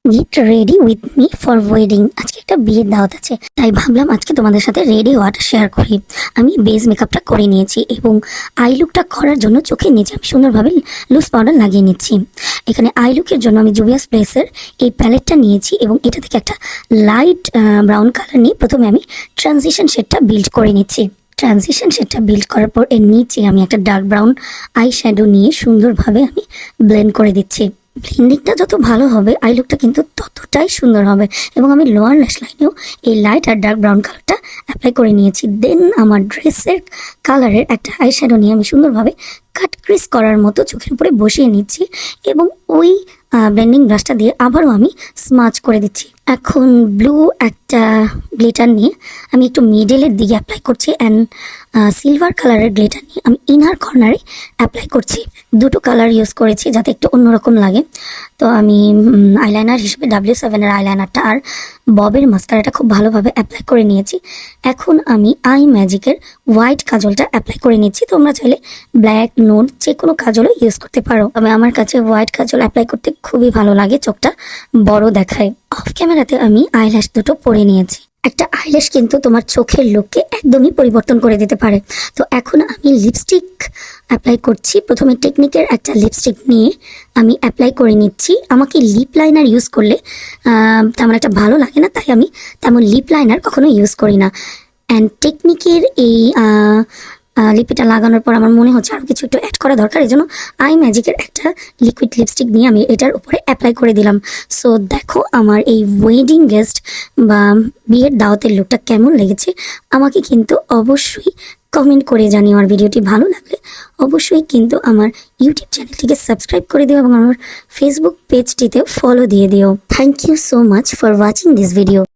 Get ready with me for wedding. আজকে একটা বিয়ের দাওয়াত আছে, তাই ভাবলাম আজকে তোমাদের সাথে রেডি হওয়াটা শেয়ার করি। আমি বেস মেকআপটা করে নিয়েছি এবং আই লুকটা করার জন্য চোখের নিচে আমি সুন্দরভাবে লুজ পাউডার লাগিয়ে নিচ্ছি। এখানে আই লুকের জন্য আমি জুবিয়াস প্লেসের এই প্যালেটটা নিয়েছি এবং এটা থেকে একটা লাইট ব্রাউন কালার নিয়ে প্রথমে আমি ট্রানজিশন শেডটা বিল্ড করে নিচ্ছি। ট্রানজিশন শেডটা বিল্ড করার পর এর নিচে আমি একটা ডার্ক ব্রাউন আই শ্যাডো নিয়ে সুন্দরভাবে আমি ব্লেন্ড করে দিচ্ছি। ব্লেন্ডিংটা যত ভালো হবে আই লুকটা কিন্তু ততটাই সুন্দর হবে। এবং আমি লোয়ার ল্যাশ লাইনেও এই লাইট আর ডার্ক ব্রাউন কালারটা অ্যাপ্লাই করে নিয়েছি। দেন আমার ড্রেসের কালারের একটা আই শ্যাডো নিয়ে আমি সুন্দরভাবে কাট ক্রিস করার মতো চোখের উপরে বসিয়ে নিচ্ছি এবং ওই ব্লেন্ডিং ব্রাশটা দিয়ে আবারও আমি স্মাচ করে দিচ্ছি। এখন ব্লু একটা গ্লিটার নিয়ে আমি একটু মিডলের দিকে অ্যাপ্লাই করছি অ্যান্ড সিলভার কালারের গ্লিটার নিয়ে আমি ইনার কর্নারে অ্যাপ্লাই করছি। দুটো কালার ইউজ করেছি যাতে একটু অন্যরকম লাগে। তো আমি আইলাইনার হিসেবে W7-এর আইলাইনারটা আর ববের মাস্কারাটা খুব ভালোভাবে অ্যাপ্লাই করে নিয়েছি। এখন আমি আই ম্যাজিকের হোয়াইট কাজলটা অ্যাপ্লাই করে নিচ্ছি। তোমরা চাইলে ব্ল্যাক, নোট যে কোনো কাজলও ইউজ করতে পারো, তবে আমার কাছে হোয়াইট কাজল অ্যাপ্লাই করতে খুবই ভালো লাগে, চোখটা বড় দেখায়। অফ ক্যামেরাতে আমি আইল্যাশ দুটো পরে নিয়েছি। একটা আইল্যাশ কিন্তু তোমার চোখের লুককে একদমই পরিবর্তন করে দিতে পারে। তো এখন আমি লিপস্টিক অ্যাপ্লাই করছি। প্রথমে টেকনিকের একটা লিপস্টিক নিয়ে আমি অ্যাপ্লাই করে নিচ্ছি। আমাকে লিপ লাইনার ইউজ করলে তেমন একটা ভালো লাগে না, তাই আমি তেমন লিপ লাইনার কখনো ইউজ করি না। অ্যান্ড টেকনিকের এই লিপিটা লাগানোর পর আমার মনে হচ্ছে আরও কিছু একটু অ্যাড করা দরকার, এই জন্য আই ম্যাজিকের একটা লিকুইড লিপস্টিক নিয়ে আমি এটার উপরে অ্যাপ্লাই করে দিলাম। সো দেখো আমার এই ওয়েডিং গেস্ট বা বিয়ের দাওয়াতের লুকটা কেমন লেগেছে আমাকে কিন্তু অবশ্যই কমেন্ট করে জানিও। আর ভিডিওটি ভালো লাগলে অবশ্যই কিন্তু আমার ইউটিউব চ্যানেলটিকে সাবস্ক্রাইব করে দিও এবং আমার ফেসবুক পেজটিতেও ফলো দিয়ে দিও। Thank you so much for watching this video.